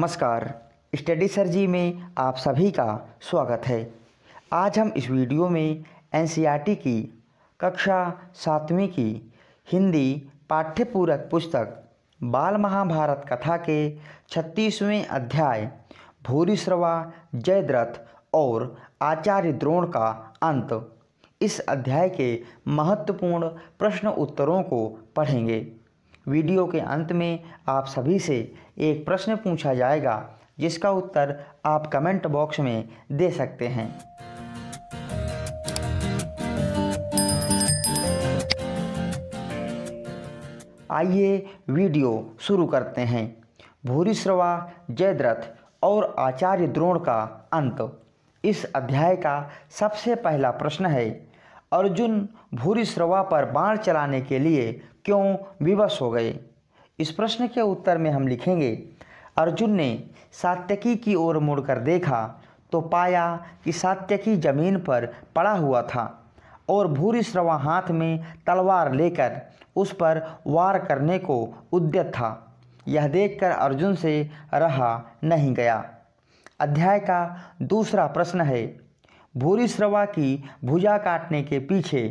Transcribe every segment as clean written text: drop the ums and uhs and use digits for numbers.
नमस्कार। Study sir जी में आप सभी का स्वागत है। आज हम इस वीडियो में एनसीईआरटी की कक्षा 7वीं की हिंदी पाठ्यपूरक पुस्तक बाल महाभारत कथा के 36वें अध्याय भूरिश्रवा, जयद्रथ और आचार्य द्रोण का अंत, इस अध्याय के महत्वपूर्ण प्रश्न उत्तरों को पढ़ेंगे। वीडियो के अंत में आप सभी से एक प्रश्न पूछा जाएगा जिसका उत्तर आप कमेंट बॉक्स में दे सकते हैं। आइए वीडियो शुरू करते हैं। भूरिश्रवा, जयद्रथ और आचार्य द्रोण का अंत, इस अध्याय का सबसे पहला प्रश्न है, अर्जुन भूरिश्रवा पर बाण चलाने के लिए क्यों विवश हो गए। इस प्रश्न के उत्तर में हम लिखेंगे, अर्जुन ने सात्यकी की ओर मुड़कर देखा तो पाया कि सात्यकी जमीन पर पड़ा हुआ था और भूरिश्रवा हाथ में तलवार लेकर उस पर वार करने को उद्यत था। यह देखकर अर्जुन से रहा नहीं गया। अध्याय का दूसरा प्रश्न है, भूरिश्रवा की भुजा काटने के पीछे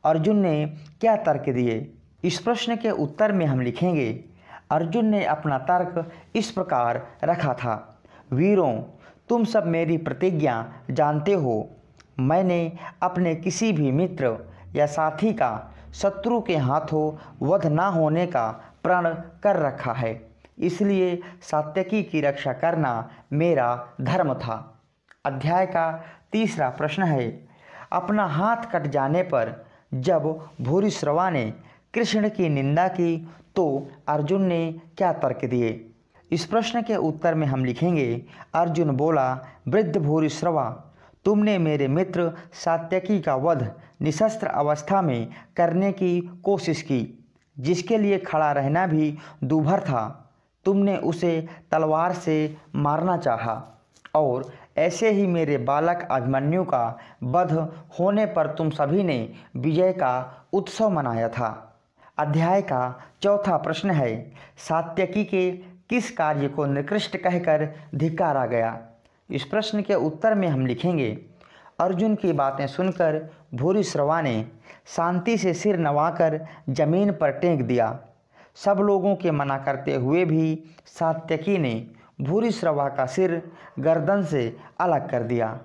अर्जुन ने क्या तर्क दिए। इस प्रश्न के उत्तर में हम लिखेंगे, अर्जुन ने अपना तर्क इस प्रकार रखा था, वीरों, तुम सब मेरी प्रतिज्ञा जानते हो। मैंने अपने किसी भी मित्र या साथी का शत्रु के हाथों वध न होने का प्रण कर रखा है, इसलिए सात्यकी की रक्षा करना मेरा धर्म था। अध्याय का तीसरा प्रश्न है, अपना हाथ कट जाने पर जब भूरिश्रवा ने कृष्ण की निंदा की तो अर्जुन ने क्या तर्क दिए। इस प्रश्न के उत्तर में हम लिखेंगे, अर्जुन बोला, वृद्ध भूरिश्रवा, तुमने मेरे मित्र सात्यकी का वध निशस्त्र अवस्था में करने की कोशिश की, जिसके लिए खड़ा रहना भी दूभर था। तुमने उसे तलवार से मारना चाहा और ऐसे ही मेरे बालक अभिमन्यु का वध होने पर तुम सभी ने विजय का उत्सव मनाया था। अध्याय का चौथा प्रश्न है, सात्यकी के किस कार्य को निकृष्ट कहकर धिक्कारा गया। इस प्रश्न के उत्तर में हम लिखेंगे, अर्जुन की बातें सुनकर भूरिश्रवा ने शांति से सिर नवाकर जमीन पर टेक दिया। सब लोगों के मना करते हुए भी सात्यकी ने भूरिश्रवा का सिर गर्दन से अलग कर दिया।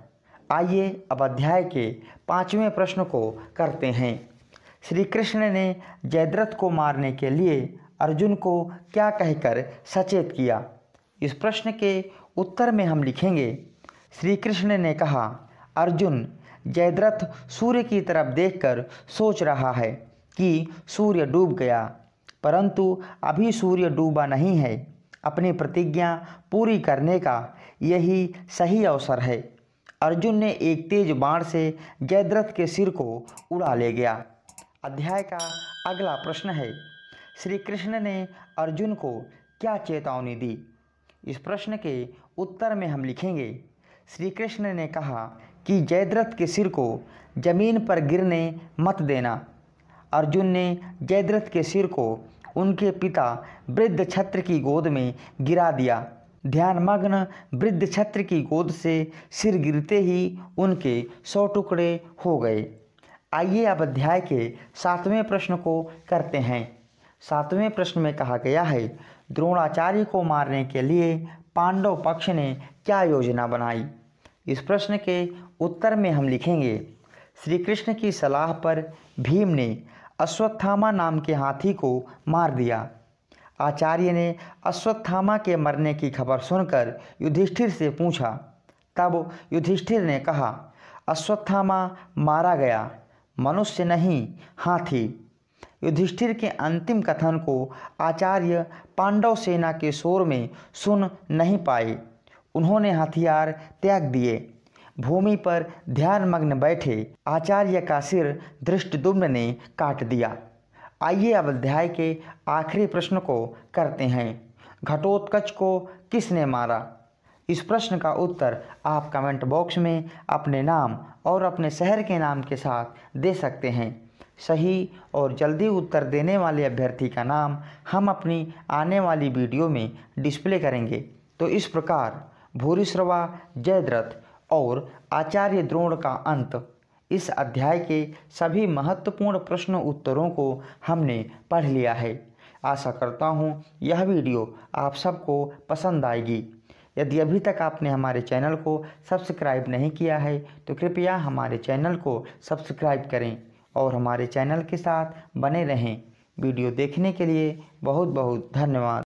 आइए अब अध्याय के 5वें प्रश्न को करते हैं। श्री कृष्ण ने जयद्रथ को मारने के लिए अर्जुन को क्या कहकर सचेत किया। इस प्रश्न के उत्तर में हम लिखेंगे, श्री कृष्ण ने कहा, अर्जुन, जयद्रथ सूर्य की तरफ देखकर सोच रहा है कि सूर्य डूब गया, परंतु अभी सूर्य डूबा नहीं है। अपनी प्रतिज्ञा पूरी करने का यही सही अवसर है। अर्जुन ने एक तेज बाण से जयद्रथ के सिर को उड़ा ले गया। अध्याय का अगला प्रश्न है, श्री कृष्ण ने अर्जुन को क्या चेतावनी दी। इस प्रश्न के उत्तर में हम लिखेंगे, श्री कृष्ण ने कहा कि जयद्रथ के सिर को जमीन पर गिरने मत देना। अर्जुन ने जयद्रथ के सिर को उनके पिता वृद्ध छत्र की गोद में गिरा दिया। ध्यानमग्न वृद्ध छत्र की गोद से सिर गिरते ही उनके 100 टुकड़े हो गए। आइए अब अध्याय के 7वें प्रश्न को करते हैं। 7वें प्रश्न में कहा गया है, द्रोणाचार्य को मारने के लिए पांडव पक्ष ने क्या योजना बनाई। इस प्रश्न के उत्तर में हम लिखेंगे, श्री कृष्ण की सलाह पर भीम ने अश्वत्थामा नाम के हाथी को मार दिया। आचार्य ने अश्वत्थामा के मरने की खबर सुनकर युधिष्ठिर से पूछा। तब युधिष्ठिर ने कहा, अश्वत्थामा मारा गया, मनुष्य नहीं हाथी। युधिष्ठिर के अंतिम कथन को आचार्य पांडव सेना के शोर में सुन नहीं पाए। उन्होंने हथियार त्याग दिए। भूमि पर ध्यानमग्न बैठे आचार्य का सिर धृष्टद्युम्न ने काट दिया। आइए अब अध्याय के आखिरी प्रश्न को करते हैं, घटोत्कच को किसने मारा। इस प्रश्न का उत्तर आप कमेंट बॉक्स में अपने नाम और अपने शहर के नाम के साथ दे सकते हैं। सही और जल्दी उत्तर देने वाले अभ्यर्थी का नाम हम अपनी आने वाली वीडियो में डिस्प्ले करेंगे। तो इस प्रकार भूरिश्रवा, जयद्रथ और आचार्य द्रोण का अंत, इस अध्याय के सभी महत्वपूर्ण प्रश्न उत्तरों को हमने पढ़ लिया है। आशा करता हूँ यह वीडियो आप सबको पसंद आएगी। यदि अभी तक आपने हमारे चैनल को सब्सक्राइब नहीं किया है तो कृपया हमारे चैनल को सब्सक्राइब करें और हमारे चैनल के साथ बने रहें। वीडियो देखने के लिए बहुत बहुत धन्यवाद।